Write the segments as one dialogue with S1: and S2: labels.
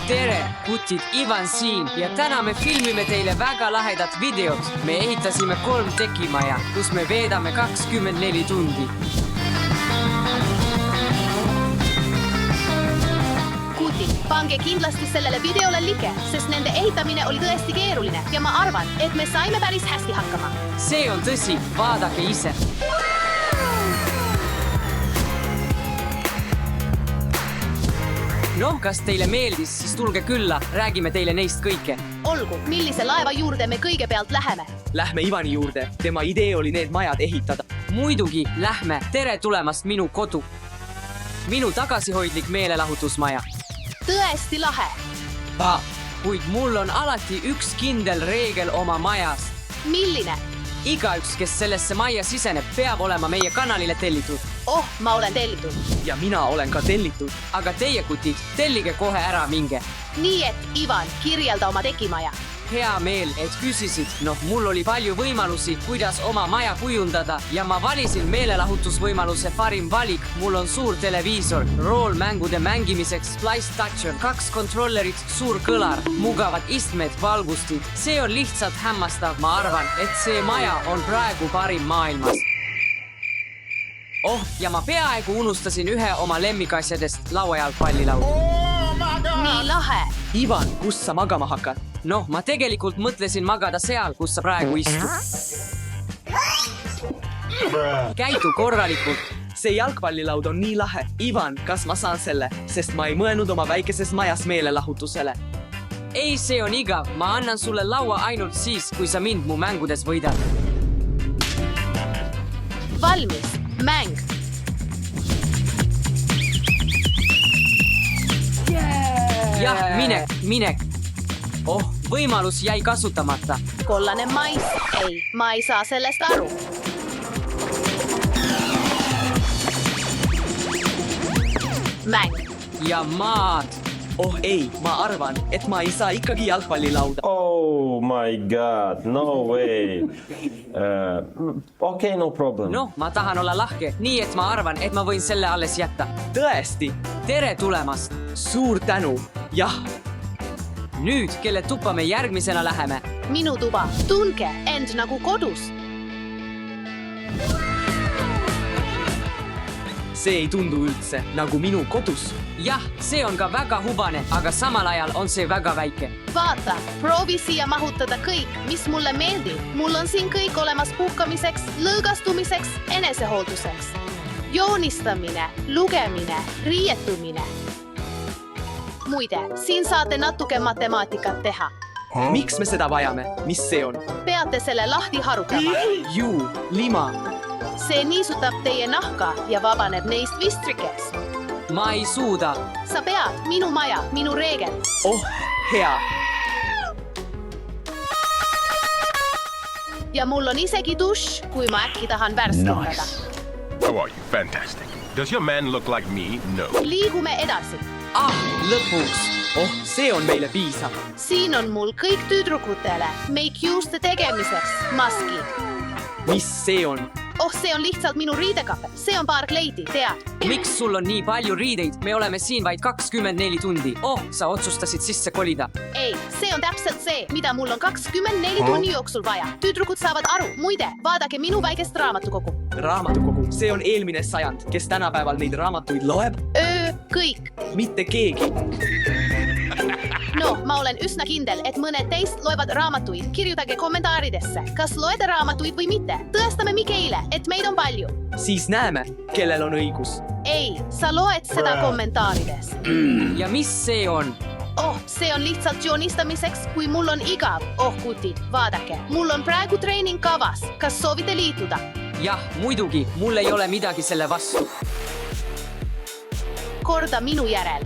S1: Tere, kutid Ivan siin ja täna me filmime teile väga lahedat videot. Me ehitasime 3 tekimaja, kus me veedame 24 tundi.
S2: Kutid, pange kindlasti sellele videole like, sest nende ehitamine oli tõesti keeruline ja ma arvan, et me saime päris hästi hakkama.
S1: See on tõsi, vaadake ise. No, kas teile meeldis, siis tulge külla, räägime teile neist kõike.
S2: Olgu, millise laeva juurde me kõigepealt läheme?
S3: Lähme Ivani juurde, tema idee oli need majad ehitada.
S1: Muidugi, lähme, tere tulemast minu kodu. Minu tagasihoidlik meelelahutusmaja.
S2: Tõesti lahe.
S1: Kuid mul on alati üks kindel reegel oma majas.
S2: Milline?
S1: Igaüks, kes sellesse majja siseneb, peab olema meie kanalile tellitud.
S2: Oh, ma olen tellitud.
S3: Ja mina olen ka tellitud.
S1: Aga teie kutid, tellige kohe ära minge.
S2: Nii et, Ivan, kirjelda oma tekimaja.
S1: Hea meel, et küsisid. Mul oli palju võimalusi, kuidas oma maja kujundada ja ma valisin meelelahutusvõimaluse parim valik. Mul on suur televiisor, roolmängude mängimiseks, Splice Toucher, 2 kontrollerit, suur kõlar, mugavad istmed, valgustid. See on lihtsalt hämmastav, ma arvan, et see maja on praegu parim maailmas. Ja ma peaaegu unustasin ühe oma lemmikasjadest, lauajalgpallilaud.
S2: Nii lahe.
S3: Ivan, kus sa magama hakkad?
S1: Ma tegelikult mõtlesin magada seal, kus sa praegu istud. Käitu korralikult.
S3: See jalgpallilaud on nii lahe. Ivan, kas ma saan selle? Sest ma ei mõelnud oma väikeses majas meelelahutusele.
S1: Ei, see on igav. Ma annan sulle laua ainult siis, kui sa mind mu mängudes võidad.
S2: Valmis. Mäng.
S1: Jah, minek. Võimalus jäi kasutamata.
S2: Kollane mais. Ei, ma ei saa sellest aru. Mäng.
S1: Ja maad.
S3: Ei, ma arvan, et ma ei saa ikkagi jalgpallilauda.
S4: Oh my god, no way. Okay, no problem.
S1: Ma tahan olla lahke, nii et ma arvan, et ma võin selle alles jätta.
S3: Tõesti?
S1: Tere tulemast.
S3: Suur tänu. Jah.
S1: Nüüd, kelle tuppa me järgmisena läheme?
S2: Minu tuba. Tunke end nagu kodus.
S3: See ei tundu üldse nagu minu kodus.
S1: Jah, see on ka väga hubane, aga samal ajal on see väga väike.
S2: Vaata, proovi siia mahutada kõik, mis mulle meeldib. Mul on siin kõik olemas puhkamiseks, lõõgastumiseks, enesehoolduseks. Joonistamine, lugemine, riietumine. Muide, siin saate natuke matemaatikat teha.
S3: Miks me seda vajame? Mis see on?
S2: Peate selle lahti harutama.
S3: Juu, lima.
S2: See niisutab teie nahka ja vabaneb neist vistrikes.
S1: Ma ei suuda.
S2: Sa pead, minu maja, minu reegel.
S3: Hea.
S2: Ja mul on isegi duš, kui ma äkki tahan värskendada.
S5: How are you? Fantastic. Does your man look like me? No.
S2: Liigume edasi.
S1: Lõpuks.
S3: See on meile piisav.
S2: Siin on mul kõik tüdrukutele make-juuste tegemiseks maskid.
S3: Mis see on?
S2: See on lihtsalt minu riidekape. See on paar kleidi, tead.
S1: Miks sul on nii palju riideid? Me oleme siin vaid 24 tundi. Sa otsustasid sisse kolida.
S2: Ei, see on täpselt see, mida mul on 24 tunni jooksul vaja. Tüdrukud saavad aru. Muide, vaadake minu väikest raamatukogu.
S3: Raamatukogu? See on eelmine sajand. Kes tänapäeval neid raamatuid loeb?
S2: Kõik.
S3: Mitte keegi.
S2: Ma olen üsna kindel, et mõned teist loevad raamatuid. Kirjutage kommentaaridesse, kas loete raamatuid või mitte. Tõestame Mikeile, et meid on palju.
S3: Siis näeme, kellel on õigus.
S2: Ei, sa loed seda kommentaarides.
S1: Ja mis see on?
S2: See on lihtsalt joonistamiseks, kui mul on igav. Kutid, vaadake, mul on praegu treening kavas. Kas soovite liituda?
S1: Jah, muidugi, mul ei ole midagi selle vastu.
S2: Korda minu järel.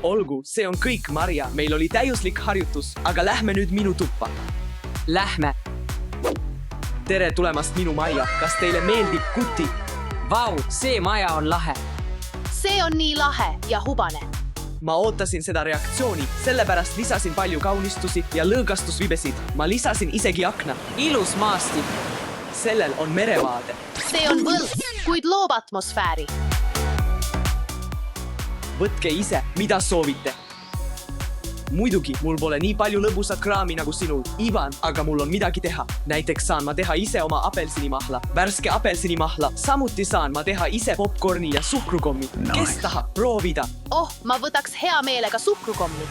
S3: Olgu, see on kõik, Marja. Meil oli täiuslik harjutus, aga lähme nüüd minu tuppa.
S1: Lähme.
S3: Tere tulemast minu majja. Kas teile meeldib kuti?
S1: Vau, see maja on lahe.
S2: See on nii lahe ja hubane.
S3: Ma ootasin seda reaktsiooni, sellepärast lisasin palju kaunistusi ja lõõgastusvibesid. Ma lisasin isegi akna.
S1: ilus maastik.
S3: Sellel on merevaade.
S2: See on võlts, kuid loob atmosfääri.
S3: Võtke ise, mida soovite. Muidugi, mul pole nii palju lõbusat kraami nagu sinul, Ivan, aga mul on midagi teha. Näiteks saan ma teha ise oma apelsinimahla, värske apelsinimahla. Samuti saan ma teha ise popcorni ja suhkrukommi. Kes tahab proovida?
S2: Oh, ma võtaks hea meelega suhkrukommi.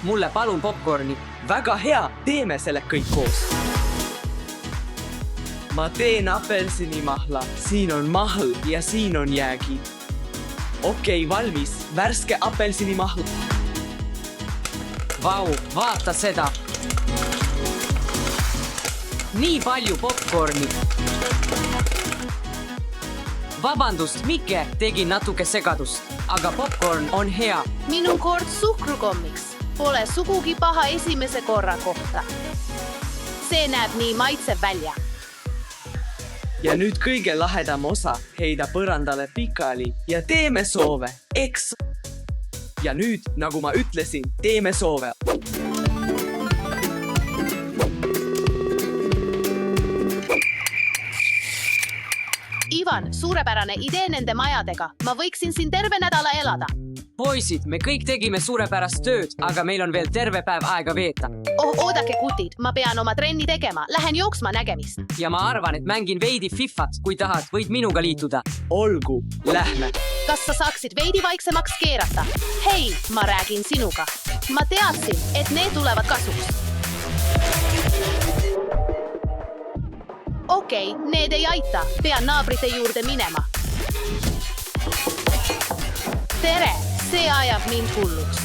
S1: Mulle palun popcorni.
S3: Väga hea, teeme selle kõik koos. Ma teen apelsinimahla, siin on mahl ja siin on jäägi. Okei, valmis, värske apelsinimahl.
S1: Vau, vaata seda. Nii palju popcorni. Vabandust, Mike, tegin natuke segadust, aga popcorn on hea.
S2: Minu kord suhkrukommiks. Pole sugugi paha esimese korra kohta. See näeb nii maitsev välja.
S3: Ja nüüd kõige lahedam osa, heida põrandale pikali ja teeme soove, eks? Ja nüüd, nagu ma ütlesin, teeme soove.
S2: Ivan, suurepärane idee nende majadega. Ma võiksin siin terve nädala elada.
S1: Poisid, me kõik tegime suurepärast tööd, aga meil on veel terve päev aega veeta.
S2: Oh, oodake kutid, ma pean oma trenni tegema. Lähen jooksma, nägemist.
S1: Ja ma arvan, et mängin veidi Fifat, kui tahad, võid minuga liituda.
S3: Olgu, lähme.
S2: Kas sa saaksid veidi vaiksemaks keerata? Hei, ma räägin sinuga. Ma teadsin, et need tulevad kasuks. Okei, need ei aita. Pean naabrite juurde minema. Tere, see ajab mind hulluks.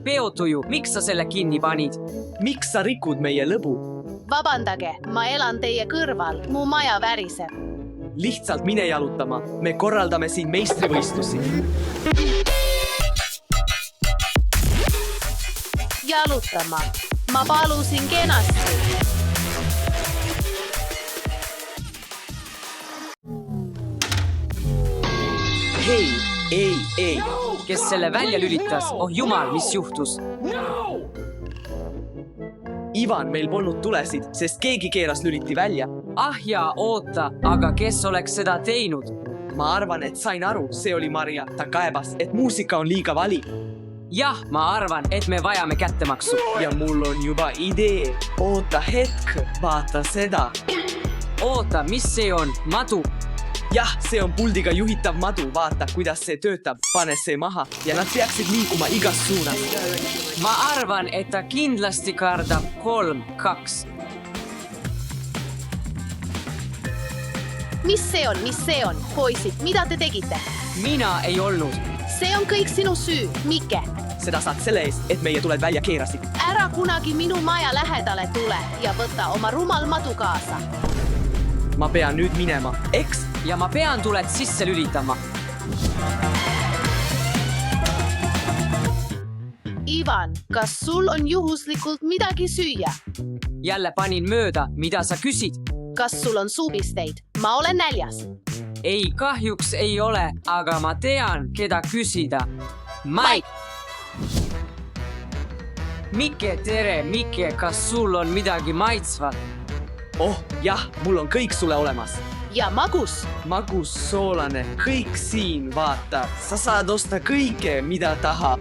S1: Peotuju, miks sa selle kinni panid?
S3: Miks sa rikud meie lõbu?
S2: Vabandage, ma elan teie kõrval. Mu maja väriseb.
S3: Lihtsalt mine jalutama. Me korraldame siin meistrivõistlusi.
S2: Jalutama. Ma palusin kenasti.
S3: Hei, ei.
S1: Kes selle välja lülitas? Oh jumal, mis juhtus?
S3: Ivan, meil polnud tulesid, sest keegi keeras lüliti välja.
S1: Ah jaa, oota, aga kes oleks seda teinud?
S3: Ma arvan, et sain aru, see oli Maria. Ta kaebas, et muusika on liiga vali.
S1: Jah, ma arvan, et me vajame kättemaksu.
S3: Ja mul on juba idee. Oota hetk, vaata seda.
S1: Oota, mis see on? Madu?
S3: Jah, see on puldiga juhitav madu. Vaata, kuidas see töötab. Pane see maha ja nad peaksid liikuma igas suunas.
S1: Ma arvan, et ta kindlasti kardab 3-2.
S2: Mis see on? Poisid, mida te tegite?
S1: Mina ei olnud.
S2: See on kõik sinu süü, Mike.
S3: Seda saad selle eest, et meie tuled välja keerasid.
S2: Ära kunagi minu maja lähedale tule ja võta oma rumal madu kaasa.
S3: Ma pean nüüd minema, eks?
S1: Ja ma pean tuled sisse lülitama.
S2: Ivan, kas sul on juhuslikult midagi süüa?
S1: Jälle panin mööda, mida sa küsid?
S2: Kas sul on suupisteid? Ma olen näljas.
S1: Ei, kahjuks ei ole, aga ma tean, keda küsida. Mike! Mike, tere, Mike, kas sul on midagi maitsvat?
S3: Oh, jah, mul on kõik sulle olemas.
S2: Ja magus?
S3: Magus, soolane, kõik siin, vaata. Sa saad osta kõike, mida tahab.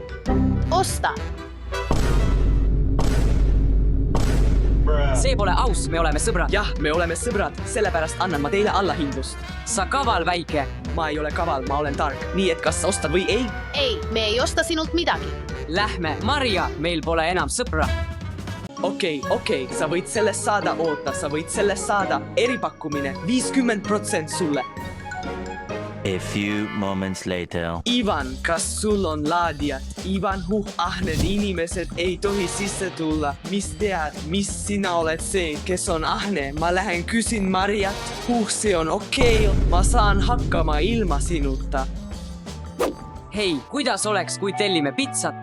S2: Osta.
S1: See pole aus, me oleme sõbrad.
S3: Jah, me oleme sõbrad, sellepärast annan ma teile allahindlust.
S1: Sa kaval väike.
S3: Ma ei ole kaval, ma olen tark. Nii et kas sa ostad või ei?
S2: Ei, me ei osta sinult midagi.
S1: Lähme, Maria, meil pole enam sõpra.
S3: Okei, sa võid sellest saada, oota, sa võid sellest saada. Eripakkumine, 50% sulle.
S6: A few moments later.
S3: Ivan, kas sul on laadijat? Ivan, ahned inimesed ei tohi sisse tulla. Mis tead, mis sina oled see, kes on ahne? Ma lähen küsin Mariat. See on okei. Ma saan hakkama ilma sinuta.
S1: Hei, kuidas oleks, kui tellime pitsat?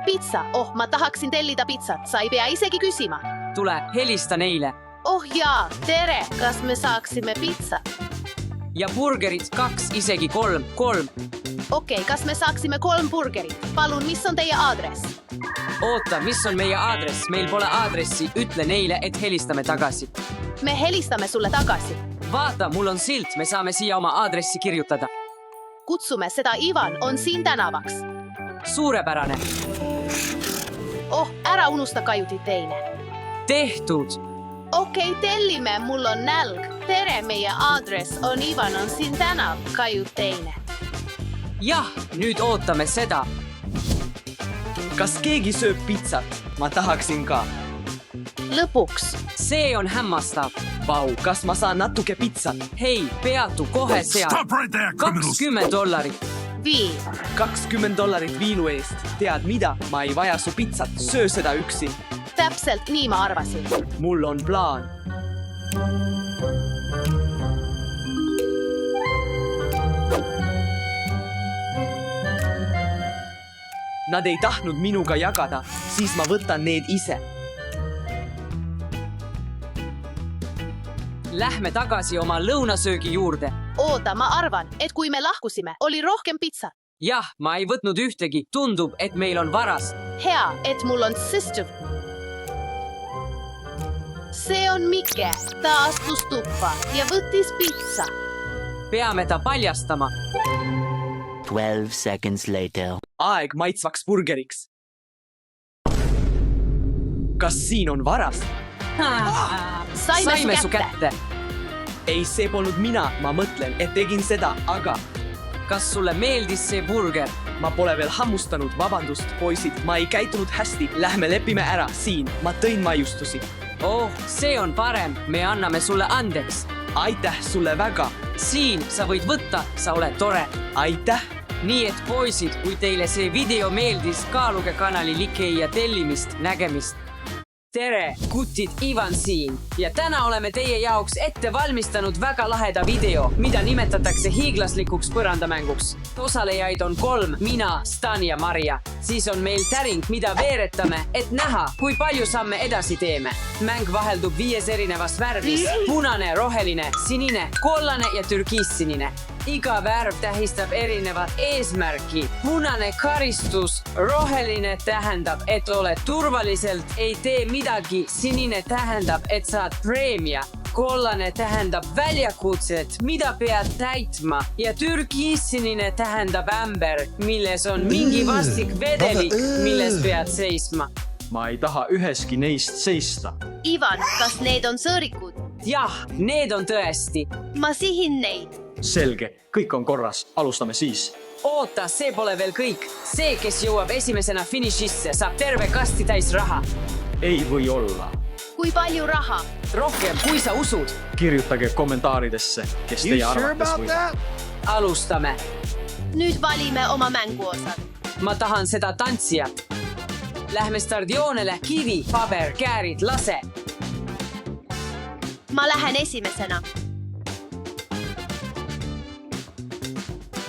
S2: Pitsa, oh, ma tahaksin tellida pitsat. Sa ei pea isegi küsima.
S1: Tule, helista neile.
S2: Oh jaa, tere, kas me saaksime pitsa?
S1: Ja burgerid 2, isegi 3.
S2: Okei, kas me saaksime 3 burgerit? Palun, mis on teie aadress?
S1: oota, mis on meie aadress? Meil pole aadressi, ütle neile, et helistame tagasi.
S2: Me helistame sulle tagasi.
S1: vaata, mul on silt, me saame siia oma aadressi kirjutada.
S2: Kutsume seda Ivan on siin tänavaks.
S1: Suurepärane.
S2: Oh, ära unusta kajuti teine.
S1: Tehtud.
S2: Okei, tellime, mul on nälg. Tere, meie aadress on Ivan on siin tänav, kajut teine.
S1: Jah, nüüd ootame seda.
S3: kas keegi sööb pitsat? Ma tahaksin ka.
S2: Lõpuks.
S1: See on hämmastav.
S3: Vau, kas ma saan natuke pitsat?
S1: Hei, peatu kohe seal.
S5: Stop right there, criminals!
S1: $20.
S2: Viin.
S3: $20 viinu eest. Tead mida? Ma ei vaja su pitsat. Söö seda üksi.
S2: Täpselt nii ma arvasin.
S3: Mul on plaan. Nad ei tahtnud minuga jagada, siis ma võtan need ise.
S1: Lähme tagasi oma lõunasöögi juurde.
S2: Oota, ma arvan, et kui me lahkusime, oli rohkem pitsat.
S1: Jah, ma ei võtnud ühtegi. Tundub, et meil on varas.
S2: Hea, et mul on sister. See on Mikke. Ta astus tuppa ja võttis pitsa.
S1: Peame ta paljastama.
S6: 12 seconds later.
S3: Aeg maitsvaks burgeriks. Kas siin on varas?
S1: Saime su kätte.
S3: Ei, see polnud mina. Ma mõtlen, et tegin seda, aga
S1: Kas sulle meeldis see burger?
S3: ma pole veel hammustanud. Vabandust, poisid, ma ei käitunud hästi. Lähme lepime ära siin. Ma tõin maiustusi.
S1: Oh, see on parem. Me anname sulle andeks.
S3: Aitäh sulle väga.
S1: Siin sa võid võtta, sa oled tore.
S3: Aitäh.
S1: Nii et poisid, kui teile see video meeldis, kaaluge kanali like ja tellimist, nägemist. Tere, kutid Ivan siin ja täna oleme teie jaoks ette valmistanud väga laheda video, mida nimetatakse hiiglaslikuks põrandamänguks. Osalejaid on 3, mina, Stan ja Maria. Siis on meil täring, mida veeretame, et näha, kui palju samme edasi teeme. Mäng vaheldub 5 erinevas värvis: punane, roheline, sinine, kollane ja türkiissinine. Iga värv tähistab erinevat eesmärki. Punane karistus, roheline tähendab, et oled turvaliselt, ei tee midagi. Sinine tähendab, et saad preemia. Kollane tähendab väljakutset, mida pead täitma. Ja türkiissinine tähendab ämber, milles on mingi vastik vedelik, milles pead seisma.
S7: Ma ei taha üheski neist seista.
S2: Ivan, kas need on sõõrikud?
S1: Jah, need on tõesti.
S2: Ma sihin neid.
S7: Selge, kõik on korras. Alustame siis.
S1: Oota, see pole veel kõik. See, kes jõuab esimesena finišisse, saab terve kasti täis raha.
S7: Ei või olla.
S2: Kui palju raha?
S1: Rohkem, kui sa usud.
S7: Kirjutage kommentaaridesse, kes teie arvates võidab.
S1: Alustame.
S2: Nüüd valime oma mänguosad.
S1: Ma tahan seda tantsijat. Lähme stardioonele. Kivi, paber, käärid, lase.
S2: Ma lähen esimesena.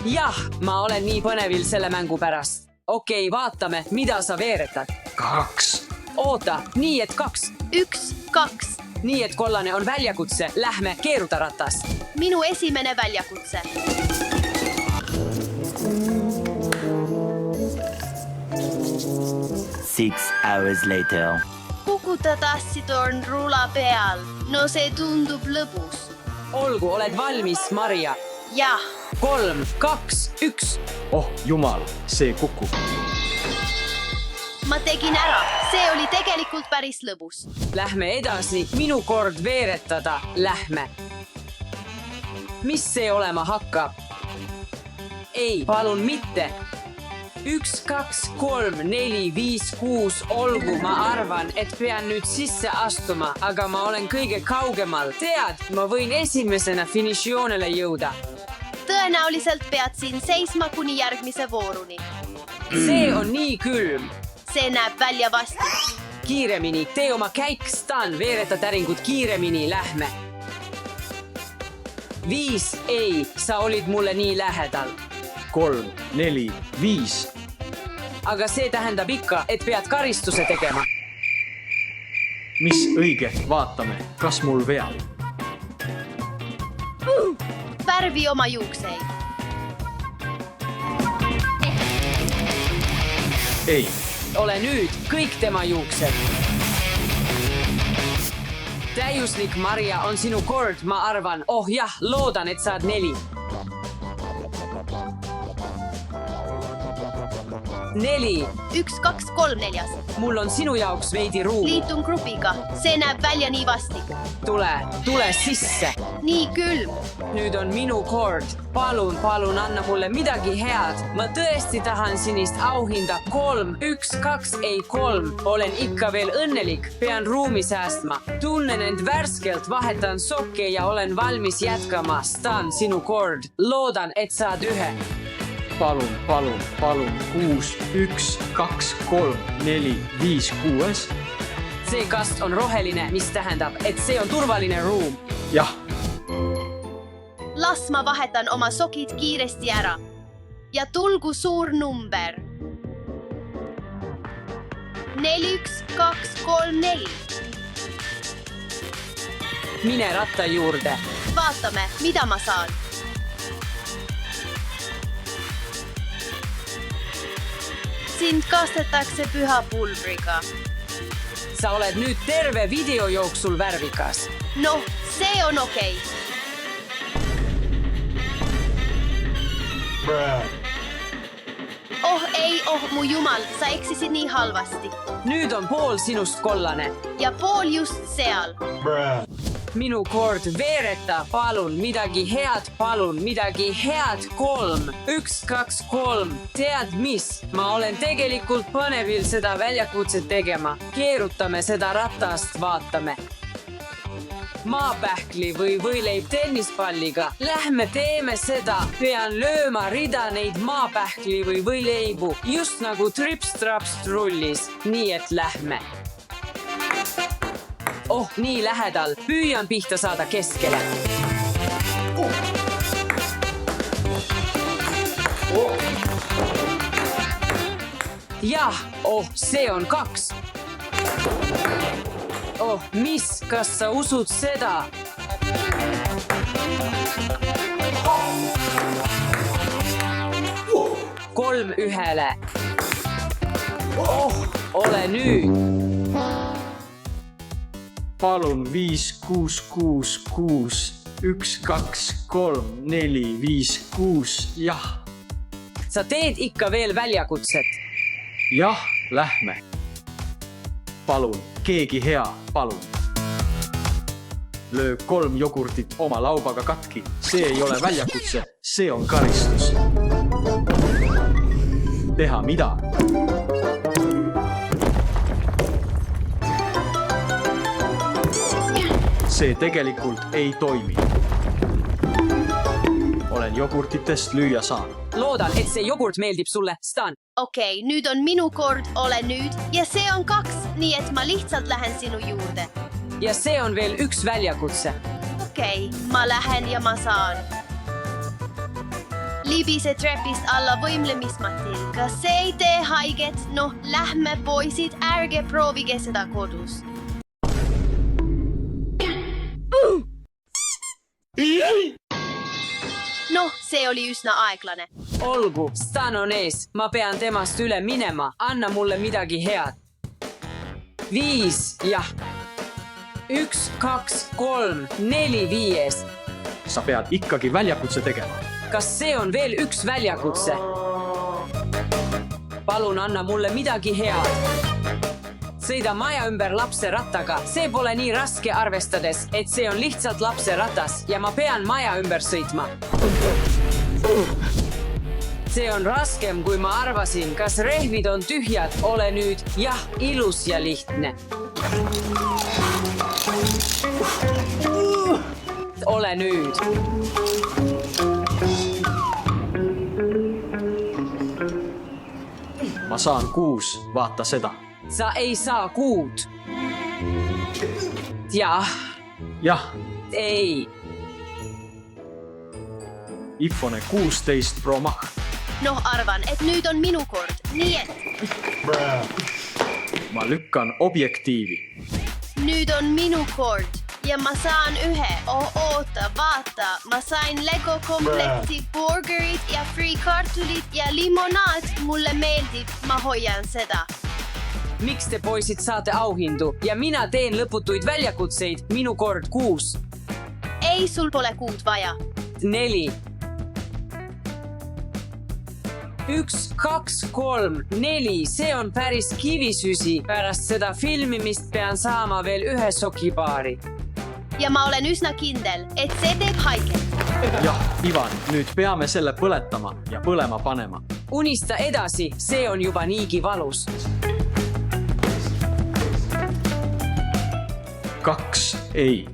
S1: Jah, ma olen nii põnevil selle mängu pärast. Okei, vaatame, mida sa veeretad.
S7: 2.
S1: Oota, nii et 2.
S2: 1, 2.
S1: Nii et kollane on väljakutse. Lähme keeruta ratast.
S2: Minu esimene väljakutse.
S6: Six hours later.
S2: Kukuta tassitorn rula peal. No see tundub lõbus.
S1: Olgu, oled valmis, Maria?
S2: Jah.
S1: 3, 2, 1.
S7: Oh jumal, see kukub.
S2: Ma tegin ära. See oli tegelikult päris lõbus.
S1: Lähme edasi. Minu kord veeretada. Lähme. Mis see olema hakkab? Ei, palun mitte. 1, 2, 3, 4, 5, 6. Olgu, ma arvan, et pean nüüd sisse astuma, aga ma olen kõige kaugemal. Tead, ma võin esimesena finišioonele jõuda.
S2: Tõenäoliselt pead siin seisma kuni järgmise vooruni.
S1: See on nii külm.
S2: See näeb välja vastik.
S1: Kiiremini, tee oma käik, Stan, veereta täringut kiiremini, lähme. 5, ei, sa olid mulle nii lähedal.
S7: 3, 4, 5.
S1: Aga see tähendab ikka, et pead karistuse tegema.
S7: Mis õige, vaatame, kas mul veab.
S2: Värvi oma juukseid.
S7: ei.
S1: Ole nüüd kõik tema juuksed. Täiuslik Maria on sinu kord, ma arvan. Oh jah, loodan, et saad 4. 4.
S2: 1, 2, 3, 4.
S1: Mul on sinu jaoks veidi ruumi.
S2: Liitun grupiga. See näeb välja nii vastik.
S1: Tule sisse.
S2: Nii külm.
S1: Nüüd on minu kord. Palun, anna mulle midagi head. Ma tõesti tahan sinist auhinda. 3, 1, 2, ei 3. Olen ikka veel õnnelik. Pean ruumi säästma. Tunnen end värskelt, vahetan sokke ja olen valmis jätkama. Stan sinu kord. Loodan, et saad 1.
S7: Palun. 6, 1, 2, 3, 4, 5, 6.
S1: See kast on roheline, mis tähendab, et see on turvaline ruum.
S7: Jah,
S2: Las ma vahetan oma sokid kiiresti ära. Ja tulgu suur number. 4, 1, 2, 3, 4.
S1: Mine ratta juurde.
S2: Vaatame, mida ma saan. Sind kastetakse püha pulbriga.
S1: Sa oled nüüd terve video jooksul värvikas.
S2: Noh, see on okei. Oh ei, mu jumal, sa eksisid nii halvasti.
S1: Nüüd on pool sinust kollane.
S2: Ja pool just seal.
S1: Minu kord veereta, palun midagi head, 3. 1, 2, 3. Tead mis? Ma olen tegelikult põnevil seda väljakutset tegema. Keerutame seda ratast, vaatame. Maapähkli või võileib tennispalliga. Lähme teeme seda. Pean lööma rida neid maapähkli või võileibu. Just nagu trips-traps trullis. Nii et lähme. Oh, nii lähedal. Püüan pihta saada keskele. Jah, see on 2. Oh, mis? Kas sa usud seda? Kolm ühele. Oh, ole nüüd.
S7: palun 5, 6, 6, 6, 1, 2, 3, 4, 5, 6, jah.
S1: Sa teed ikka veel väljakutset.
S7: Jah, lähme. Palun, keegi hea, palun. Löö 3 jogurtit oma laubaga katki. See ei ole väljakutse, see on karistus. Teha mida? See tegelikult ei toimi. Olen jogurtitest lüüa saanud.
S1: Loodan, et see jogurt meeldib sulle, Stan.
S2: Okei, nüüd on minu kord, ole nüüd. Ja see on 2, nii et ma lihtsalt lähen sinu juurde.
S1: Ja see on veel üks väljakutse.
S2: Okei, ma lähen ja ma saan. Libise trepist alla võimlemismatil. Kas see ei tee haiget? Noh, lähme poisid, ärge proovige seda kodus. Noh, see oli üsna aeglane.
S1: Olgu, Stan on ees. Ma pean temast üle minema. Anna mulle midagi head. 5, jah. 1, 2, 3, 4, 5.
S7: Sa pead ikkagi väljakutse tegema.
S1: Kas see on veel üks väljakutse? Palun anna mulle midagi head. Sõida maja ümber lapse rattaga. See pole nii raske arvestades, et see on lihtsalt lapse ratas ja ma pean maja ümber sõitma. See on raskem, kui ma arvasin. Kas rehvid on tühjad? Ole nüüd. Jah, ilus ja lihtne. Ole nüüd.
S7: Ma saan 6, vaata seda.
S1: Sa ei saa 6. Jah.
S7: Jah,
S1: Ei.
S7: iPhone 16 Pro Max.
S2: Noh, arvan, et nüüd on minu kord. Nii et
S7: Ma lükkan objektiivi.
S2: nüüd on minu kord. ja ma saan ühe. Oota, vaata, ma sain Lego komplekti burgerid ja friikartulit ja limonaad. Mulle meeldib, ma hoian seda.
S1: Miks te poisid saate auhindu ja mina teen lõputuid väljakutseid? Minu kord 6.
S2: Ei, sul pole 6 vaja.
S1: 4. 1, 2, 3, 4. See on päris kivisüsi. Pärast seda filmimist pean saama veel ühe sokipaari.
S2: Ja ma olen üsna kindel, et see teeb haiget.
S7: jah, Ivan, nüüd peame selle põletama ja põlema panema.
S1: Unista edasi, see on juba niigi valus.
S7: 2, ei.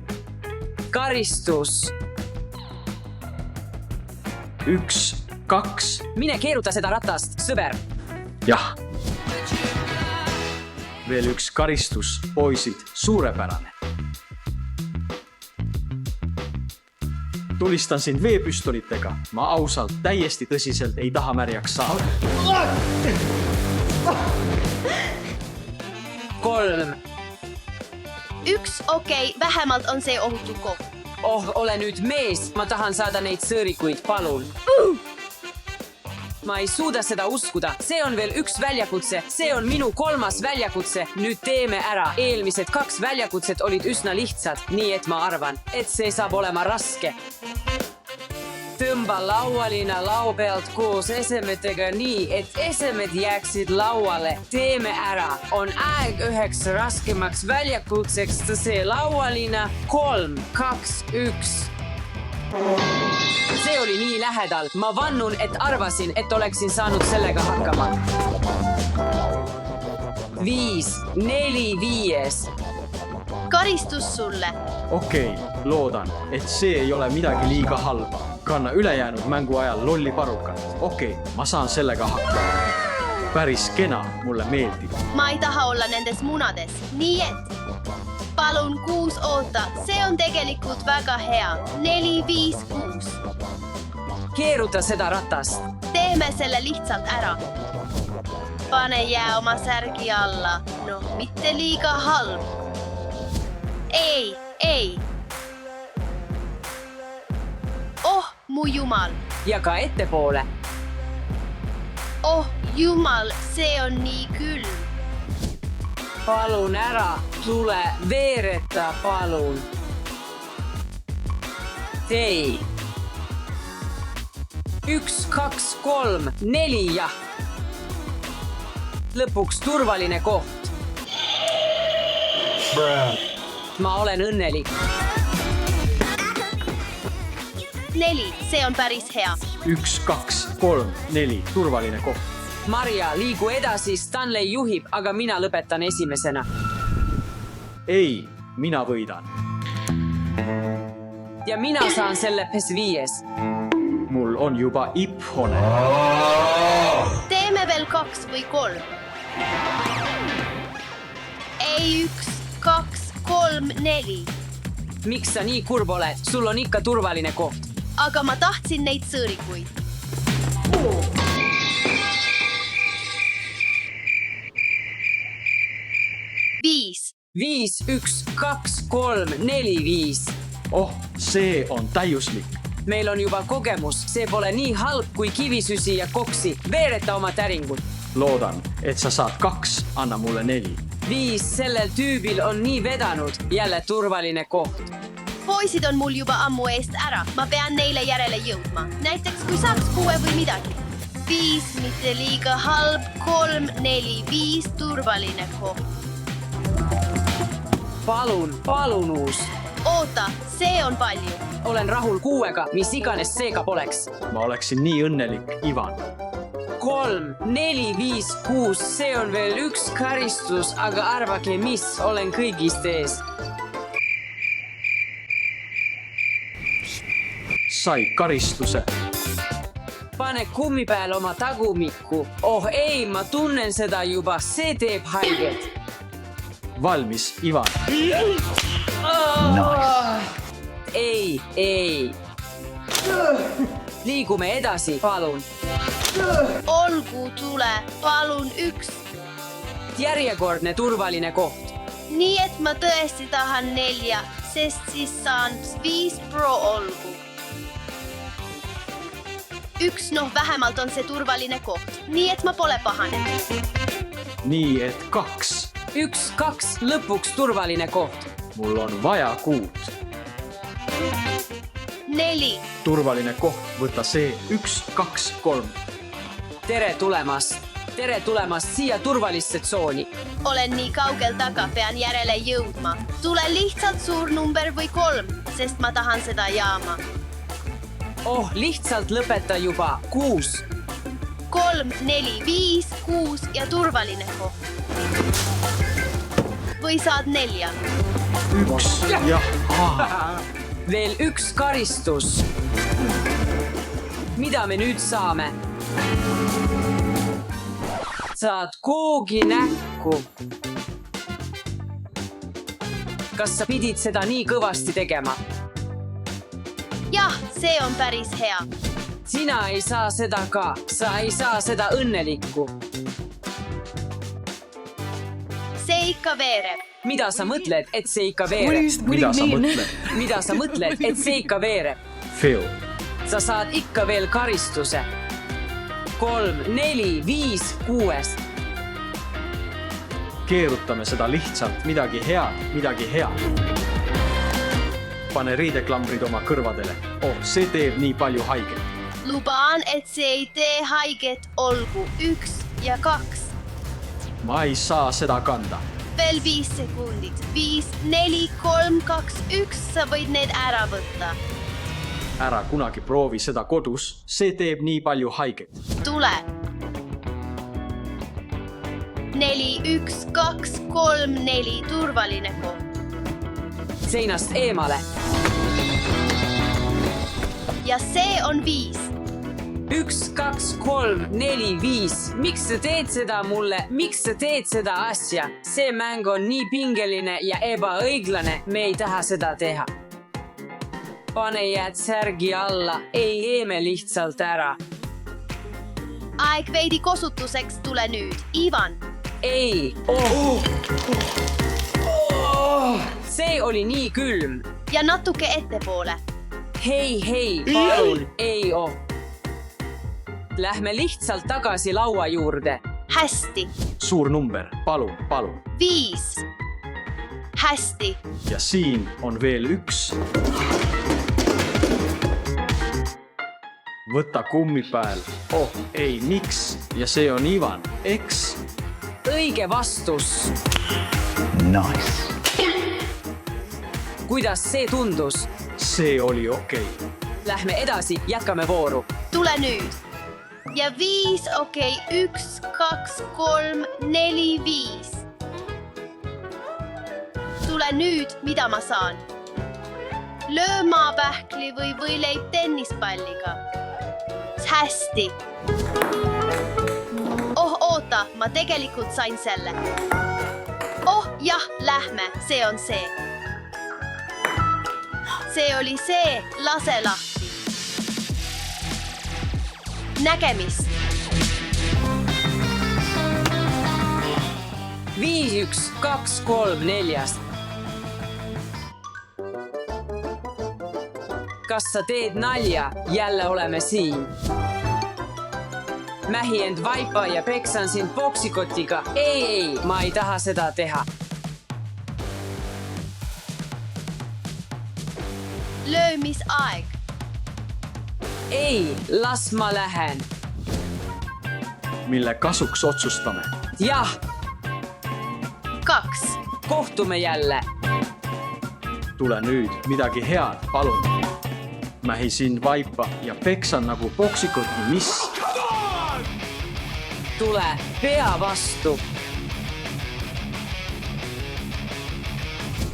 S1: Karistus.
S7: 1, 2,
S1: Mine keeruta seda ratast, sõber.
S7: jah. veel üks karistus, poisid, suurepärane. tulistan sind veepüstolitega. Ma ausalt täiesti tõsiselt ei taha märjaks saada.
S1: 3.
S2: 1, okei, vähemalt on see ohutu koht.
S1: Oh, ole nüüd mees, ma tahan saada neid sõõrikuid, palun. Ma ei suuda seda uskuda, see on veel üks väljakutse, see on minu 3. väljakutse, nüüd teeme ära. Eelmised 2 väljakutset olid üsna lihtsad, nii et ma arvan, et see saab olema raske. Tõmba laualina lau pealt koos esemetega nii, et esemed jääksid lauale. Teeme ära. On aeg üheks raskemaks väljakutseks, see laualina. 3, 2, 1. See oli nii lähedal. Ma vannun, et arvasin, et oleksin saanud sellega hakkama. 5, 4, 5.
S2: Karistus sulle.
S7: okei, loodan, et see ei ole midagi liiga halba. Kanna ülejäänud mängu ajal lolli parukat. okei, ma saan sellega hakkama. Päris kena, mulle meeldib.
S2: Ma ei taha olla nendes munades, nii et palun 6 oota, see on tegelikult väga hea. 4, 5, 6.
S1: Keeruta seda ratast.
S2: Teeme selle lihtsalt ära. Pane jää oma särgi alla. No, mitte liiga halb. Ei. Oh, mu jumal.
S1: Ja ka ettepoole.
S2: Oh, jumal, see on nii külm.
S1: Palun ära, tule veereta, palun. Tei. 1, 2, 3, 4 ja. Lõpuks turvaline koht. Ma olen õnnelik.
S2: 4, see on päris hea.
S7: 1, 2, 3, 4, turvaline koht.
S1: Marja, liigu edasi, Stanley juhib, aga mina lõpetan esimesena.
S7: ei, mina võidan.
S1: Ja mina saan selle PS5.
S7: Mul on juba iphone.
S2: Teeme veel 2 või 3. Ei, 1, 2, 3, 4.
S1: Miks sa nii kurb oled? Sul on ikka turvaline koht.
S2: Aga ma tahtsin neid sõõrikuid. Viis.
S1: 5, 1, 2, 3, 4, 5.
S7: oh, see on täiuslik.
S1: Meil on juba kogemus, see pole nii halb kui kivisüsi ja koksi. Veereta oma täringud.
S7: Loodan, et sa saad 2, anna mulle 4.
S1: 5, sellel tüübil on nii vedanud. Jälle turvaline koht.
S2: Poisid on mul juba ammu eest ära. Ma pean neile järele jõudma. Näiteks kui saaks 6 või midagi. 5, mitte liiga halb. 3, 4, 5, turvaline koht.
S1: Palun uus.
S2: Oota, see on palju.
S1: Olen rahul 6-ga, mis iganes seega poleks.
S7: Ma oleksin nii õnnelik, Ivan.
S1: 3, 4, 5, 6, see on veel üks karistus, aga arvake mis, olen kõigist ees.
S7: Sai karistuse.
S1: Pane kummi peal oma tagumikku. Oh ei, ma tunnen seda juba, see teeb haiget.
S7: Valmis, Ivan.
S1: Ei. Liigume edasi, palun.
S2: Olgu, tule. Palun 1.
S1: Järjekordne turvaline koht.
S2: Nii et ma tõesti tahan 4. sest siis saan 5 pro olgu. 1, noh vähemalt on see turvaline koht, nii et ma pole pahane.
S7: nii et 2.
S1: 1, 2, lõpuks turvaline koht.
S7: mul on vaja 6.
S2: 4,
S7: turvaline koht, võta see 1, 2, 3.
S1: tere tulemast siia turvalisse tsooni.
S2: olen nii kaugel taga, pean järele jõudma. Tule lihtsalt suur number või 3, sest ma tahan seda jaama.
S1: Oh, lihtsalt lõpeta juba. 6.
S2: 3, 4, 5, 6 ja turvaline koht. Või saad 4.
S7: 1, jah.
S1: Veel 1 karistus. Mida me nüüd saame? Saad koogi näkku. Kas sa pidid seda nii kõvasti tegema?
S2: Jah, see on päris hea.
S1: Sina ei saa seda ka. Sa ei saa seda õnnelikku.
S2: See ikka veereb.
S1: Mida sa mõtled, et see ikka veereb?
S7: mida sa mõtled?
S1: Mida sa mõtled, et see ikka veereb?
S7: Phil,
S1: Sa saad ikka veel karistuse. 3, 4, 5, 6.
S7: keerutame seda lihtsalt midagi head. pane riideklambrid oma kõrvadele. Oh, see teeb nii palju haiget.
S2: Lubaan, et see ei tee haiget, olgu 1 ja 2.
S7: ma ei saa seda kanda.
S2: Veel 5 sekundit. 5, 4, 3, 2, 1. Sa võid need ära võtta.
S7: ära kunagi proovi seda kodus, see teeb nii palju haiget.
S2: Tule. 4, 1, 2, 3, 4. Turvaline koht.
S1: Seinast eemale.
S2: Ja see on 5.
S1: 1, 2, 3, 4, 5. Miks sa teed seda mulle? Miks sa teed seda asja? See mäng on nii pingeline ja ebaõiglane. Me ei taha seda teha. Pane jääd särgi alla. Ei eeme lihtsalt ära.
S2: Aeg veidi kosutuseks, tule nüüd. Ivan.
S1: Ei. See oli nii külm.
S2: Ja natuke ettepoole.
S1: Hei, palun. Ei. Lähme lihtsalt tagasi laua juurde.
S2: Hästi.
S7: suur number, palun.
S2: 5. Hästi.
S7: ja siin on veel 1. võta kummipääl. Oh, ei, miks? ja see on Ivan, eks?
S1: Õige vastus.
S6: Nice.
S1: Kuidas see tundus?
S7: see oli okei.
S1: Lähme edasi, jätkame vooru.
S2: Tule nüüd. Ja 5, okei. 1, 2, 3, 4, 5. Tule nüüd, mida ma saan? Löö maapähkli või võileib tennispalliga. Hästi. Oh, oota, ma tegelikult sain selle. Oh, jah, lähme, see on see. See oli see, lase lahti. Nägemist.
S1: 5, 1, 2, 3, 4. Kas sa teed nalja? Jälle oleme siin. Mähi end vaipa ja peksan sind boksikotiga. Ei, ma ei taha seda teha.
S2: Löömisaeg.
S1: Ei, las ma lähen.
S7: mille kasuks otsustame.
S1: Jah,
S2: 2.
S1: kohtume jälle.
S7: tule nüüd, midagi head, palun. mähi sind vaipa ja peksan nagu boksikoti, mis?
S1: Tule, pea vastu.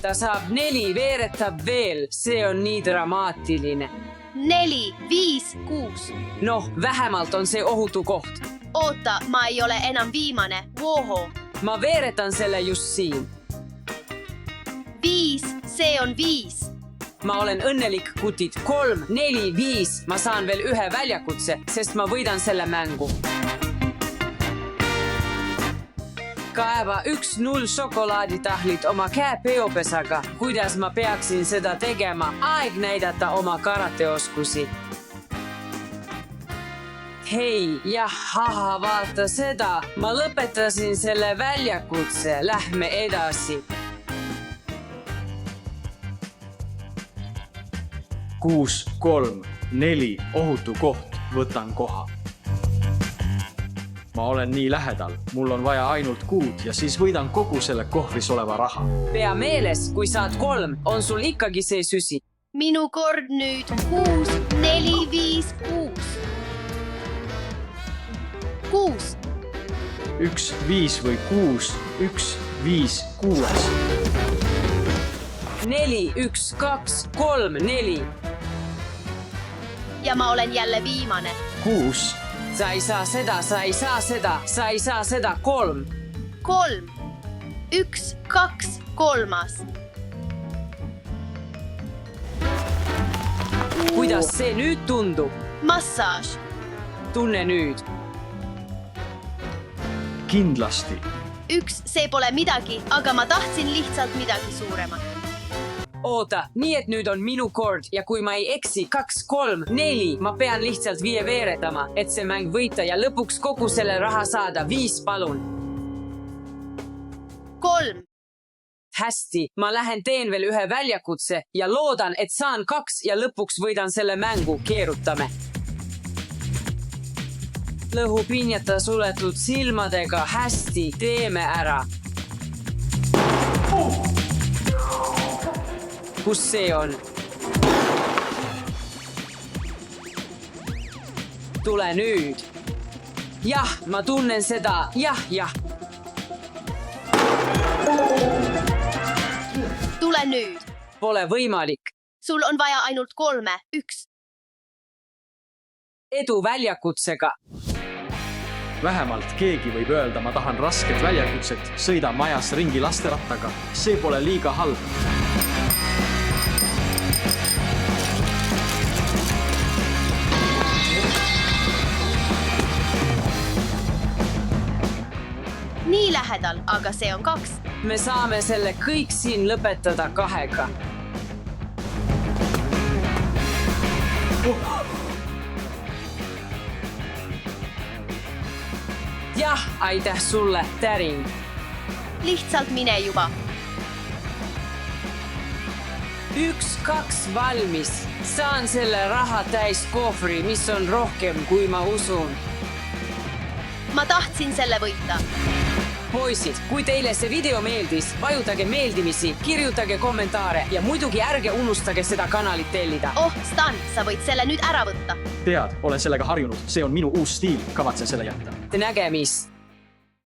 S1: Ta saab 4, veeretab veel. See on nii dramaatiline.
S2: 4, 5, 6.
S1: Noh, vähemalt on see ohutu koht.
S2: Oota, ma ei ole enam viimane. Voho.
S1: Ma veeretan selle just siin.
S2: 5, see on 5.
S1: Ma olen õnnelik, kutid. 3, 4, 5. Ma saan veel 1 väljakutse, sest ma võidan selle mängu. kaeva 1-0 šokolaaditahlit oma käepeopesaga. Kuidas ma peaksin seda tegema? Aeg näidata oma karateoskusi. Hei, haha, vaata seda. Ma lõpetasin selle väljakutse. Lähme edasi.
S7: 6, 3, 4, ohutu koht, võtan koha. Ma olen nii lähedal, mul on vaja ainult 6 ja siis võidan kogu selle kohvris oleva raha.
S1: Pea meeles, kui saad 3, on sul ikkagi see süsi.
S2: Minu kord nüüd 6, 4, 5, 6. 6.
S7: 1, 5 või 6, 1, 5, 6.
S1: 4, 1, 2, 3, 4.
S2: Ja ma olen jälle viimane.
S7: 6.
S1: Sa ei saa seda, sa ei saa seda, sa ei saa seda. 3.
S2: 3. 1, 2, 3.
S1: Kuidas see nüüd tundub?
S2: Massaaž.
S1: Tunne nüüd.
S7: Kindlasti.
S2: 1, see pole midagi, aga ma tahtsin lihtsalt midagi suuremat.
S1: Oota, nii et nüüd on minu kord ja kui ma ei eksi 2, 3, 4, ma pean lihtsalt 5 veeretama, et see mäng võita ja lõpuks kogu selle raha saada. 5, palun.
S2: 3.
S1: Hästi, ma lähen teen veel ühe väljakutse ja loodan, et saan 2 ja lõpuks võidan selle mängu. Keerutame. Lõhu pinjata suletud silmadega. Hästi, teeme ära. Kus see on? Tule nüüd. Jah, ma tunnen seda. Jah.
S2: Tule nüüd.
S1: Pole võimalik.
S2: Sul on vaja ainult 3. 1.
S1: Edu väljakutsega.
S7: Vähemalt keegi võib öelda, ma tahan rasket väljakutset, sõida majas ringi lasterattaga. See pole liiga halb.
S2: Nii lähedal, aga see on 2.
S1: Me saame selle kõik siin lõpetada 2-ga. Jah, aitäh sulle, täring.
S2: Lihtsalt mine juba.
S1: 1, 2 valmis. Saan selle raha täis kohvri, mis on rohkem kui ma usun.
S2: Ma tahtsin selle võita.
S1: Poisid, kui teile see video meeldis, vajutage meeldimisi, kirjutage kommentaare ja muidugi ärge unustage seda kanalit tellida.
S2: Oh, Stan, sa võid selle nüüd ära võtta.
S7: Tead, olen sellega harjunud, see on minu uus stiil, kavatsen selle jätta.
S1: Nägemist!